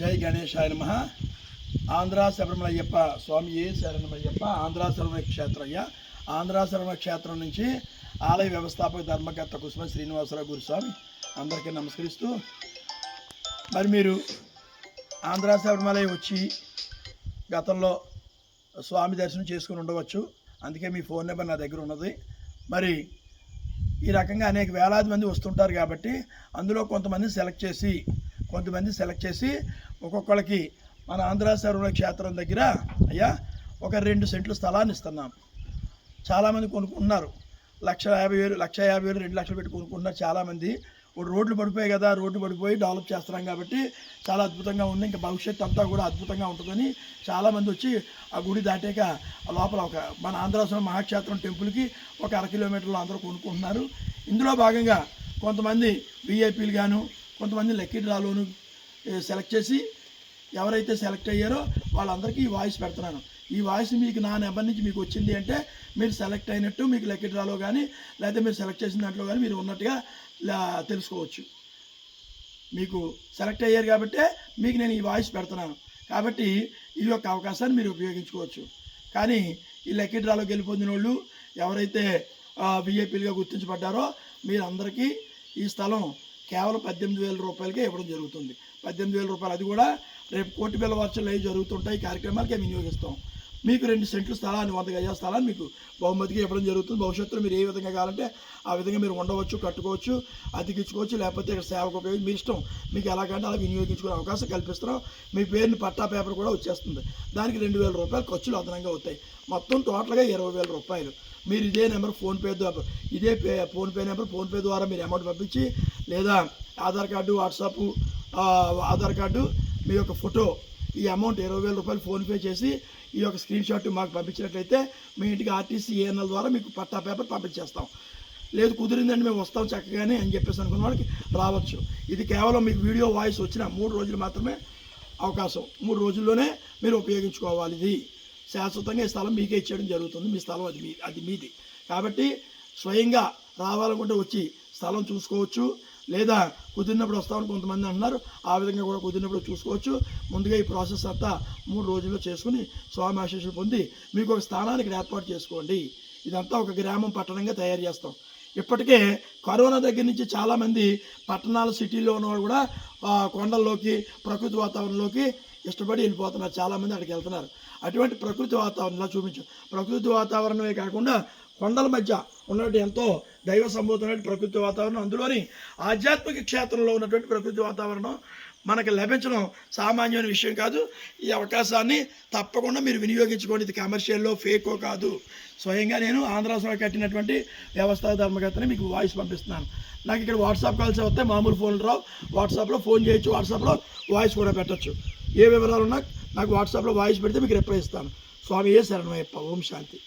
జై గణేశాయ నమః. ఆంధ్ర శబరిమలయ్యప్ప స్వామియే శరణమయ్యప్ప. ఆంధ్ర శబరిమల క్షేత్రయ్య. ఆంధ్ర శబరిమల క్షేత్రం నుంచి ఆలయ వ్యవస్థాపక ధర్మకర్త కుసుమ శ్రీనివాసరావు గురుస్వామి అందరికీ నమస్కరిస్తూ, మరి మీరు ఆంధ్ర శబరిమలై వచ్చి గతంలో స్వామి దర్శనం చేసుకుని ఉండవచ్చు. అందుకే మీ ఫోన్ నెంబర్ నా దగ్గర ఉన్నది. మరి ఈ రకంగా అనేక వేలాది మంది వస్తుంటారు కాబట్టి అందులో కొంతమందిని సెలెక్ట్ చేసి ఒక్కొక్కరికి మన ఆంధ్ర శబరిమల క్షేత్రం దగ్గర అయ్యా ఒక 2 సెంట్లు స్థలాన్ని ఇస్తున్నాం. చాలామంది కొనుక్కుంటున్నారు. 1,50,000 1,50,000 2 లక్షలు పెట్టి కొనుక్కుంటున్నారు చాలామంది. ఇప్పుడు రోడ్లు పడిపోయాయి కదా, రోడ్లు పడిపోయి డెవలప్ చేస్తున్నాం కాబట్టి చాలా అద్భుతంగా ఉంది. ఇంకా భవిష్యత్తు అంతా కూడా అద్భుతంగా ఉంటుందని చాలామంది వచ్చి ఆ గుడి దాటాక లోపల ఒక మన ఆంధ్రశ్వరం మహాక్షేత్రం టెంపుల్కి ఒక 1/2 కిలోమీటర్లు అందరూ కొనుక్కుంటున్నారు. ఇందులో భాగంగా కొంతమంది విఐపీలు గాను, కొంతమంది లక్కీ డ్రాలోను సెలెక్ట్ చేసి ఎవరైతే సెలెక్ట్ అయ్యారో వాళ్ళందరికీ ఈ వాయిస్ పెడుతున్నాను. ఈ వాయిస్ మీకు నా నెంబర్ నుంచి మీకు వచ్చింది అంటే మీరు సెలెక్ట్ అయినట్టు, మీకు లక్కీ డ్రాలో కానీ లేకపోతే మీరు సెలెక్ట్ చేసిన దాంట్లో కానీ మీరు ఉన్నట్టుగా తెలుసుకోవచ్చు. మీకు సెలెక్ట్ అయ్యారు కాబట్టి మీకు నేను ఈ వాయిస్ పెడుతున్నాను. కాబట్టి ఈ యొక్క అవకాశాన్ని మీరు ఉపయోగించుకోవచ్చు. కానీ ఈ లక్కీ డ్రాలో గెలిపొందిన వాళ్ళు ఎవరైతే విఐపీలుగా గుర్తించబడ్డారో మీరందరికీ ఈ స్థలం కేవలం 18,000 రూపాయలకే ఇవ్వడం జరుగుతుంది. 18,000 రూపాయలు. అది కూడా రేపు కోటి పిల్ల వర్షాలు అవి జరుగుతుంటాయి. ఈ కార్యక్రమాలకే వినియోగిస్తాం. మీకు 2 సెంట్లు స్థలాన్ని 100 గజాల స్థలాన్ని మీకు బహుమతిగా ఇవ్వడం జరుగుతుంది. భవిష్యత్తులో మీరు ఏ విధంగా కావాలంటే ఆ విధంగా మీరు ఉండవచ్చు, కట్టుకోవచ్చు, అతికించుకోవచ్చు, లేకపోతే ఇక్కడ సేవకు ఉపయోగించి మీ ఇష్టం, మీకు ఎలాగంటే అలా వినియోగించుకునే అవకాశం కల్పిస్తున్నాం. మీ పేరుని పట్టా పేపర్ కూడా వచ్చేస్తుంది. దానికి 2,000 రూపాయలు ఖర్చులు అదనంగా అవుతాయి. మొత్తం టోటల్గా 20,000 రూపాయలు. మీరు ఇదే నెంబర్ ఫోన్పే నెంబర్ ఫోన్పే ద్వారా మీరు అమౌంట్ పంపించి, లేదా Aadhaar card, WhatsApp Aadhaar card, మీ యొక్క ఫోటో, ఈ అమౌంట్ 20,000 రూపాయలు ఫోన్పే చేసి ఈ యొక్క స్క్రీన్ షాట్ మాకు పంపించినట్లయితే మీ ఇంటికి ఆర్టీసీ ఏఎన్ఎల్ ద్వారా మీకు పట్టా పేపర్ పంపించేస్తాం. లేదు కుదిరిందండి మేము వస్తాం చక్కగానే అని చెప్పేసి అనుకున్న వాళ్ళకి రావచ్చు. ఇది కేవలం మీకు వీడియో వాయిస్ వచ్చిన 3 రోజులు మాత్రమే అవకాశం. 3 రోజుల్లోనే మీరు ఉపయోగించుకోవాలి. ఇది శాశ్వతంగా ఈ స్థలం మీకే ఇచ్చేయడం జరుగుతుంది. మీ స్థలం అది మీది. కాబట్టి స్వయంగా రావాలనుకుంటే వచ్చి స్థలం చూసుకోవచ్చు, లేదా కుదిరినప్పుడు వస్తామని కొంతమంది అంటున్నారు. ఆ విధంగా కూడా కుదిరినప్పుడు చూసుకోవచ్చు. ముందుగా ఈ ప్రాసెస్ అంతా 3 రోజుల్లో చేసుకుని స్వామి ఆశీస్సులు పొంది మీకు ఒక స్థానానికి ఏర్పాటు చేసుకోండి. ఇదంతా ఒక గ్రామం పట్టణంగా తయారు చేస్తాం. ఇప్పటికే కరోనా దగ్గర నుంచి చాలామంది పట్టణాలు సిటీల్లో ఉన్నవాళ్ళు కూడా కొండల్లోకి, ప్రకృతి వాతావరణంలోకి ఇష్టపడి వెళ్ళిపోతున్నారు. చాలామంది అక్కడికి వెళ్తున్నారు. అటువంటి ప్రకృతి వాతావరణంలో చూపించు. ప్రకృతి వాతావరణమే కాకుండా కొండల మధ్య ఉన్నటువంటి ఎంతో దైవ సంబోధమైన ప్రకృతి వాతావరణం, అందులోని ఆధ్యాత్మిక క్షేత్రంలో ఉన్నటువంటి ప్రకృతి వాతావరణం మనకు లభించడం సామాన్యమైన విషయం కాదు. ఈ అవకాశాన్ని తప్పకుండా మీరు వినియోగించుకోండి. ఇది కమర్షియల్లో ఫేకో కాదు. స్వయంగా నేను ఆంధ్రశ్వరం కట్టినటువంటి వ్యవస్థాపక ధర్మకర్తని మీకు వాయిస్ పంపిస్తున్నాను. నాకు ఇక్కడ వాట్సాప్ కాల్స్ వస్తే మామూలు ఫోన్లు రావు. వాట్సాప్లో ఫోన్ చేయొచ్చు, వాట్సాప్లో వాయిస్ కూడా పెట్టచ్చు. ఏ వివరాలు ఉన్నా నాకు వాట్సాప్లో వాయిస్ పెడితే మీకు రిప్లై ఇస్తాను. స్వామియే శరణమయ్యప్ప. ఓం శాంతి.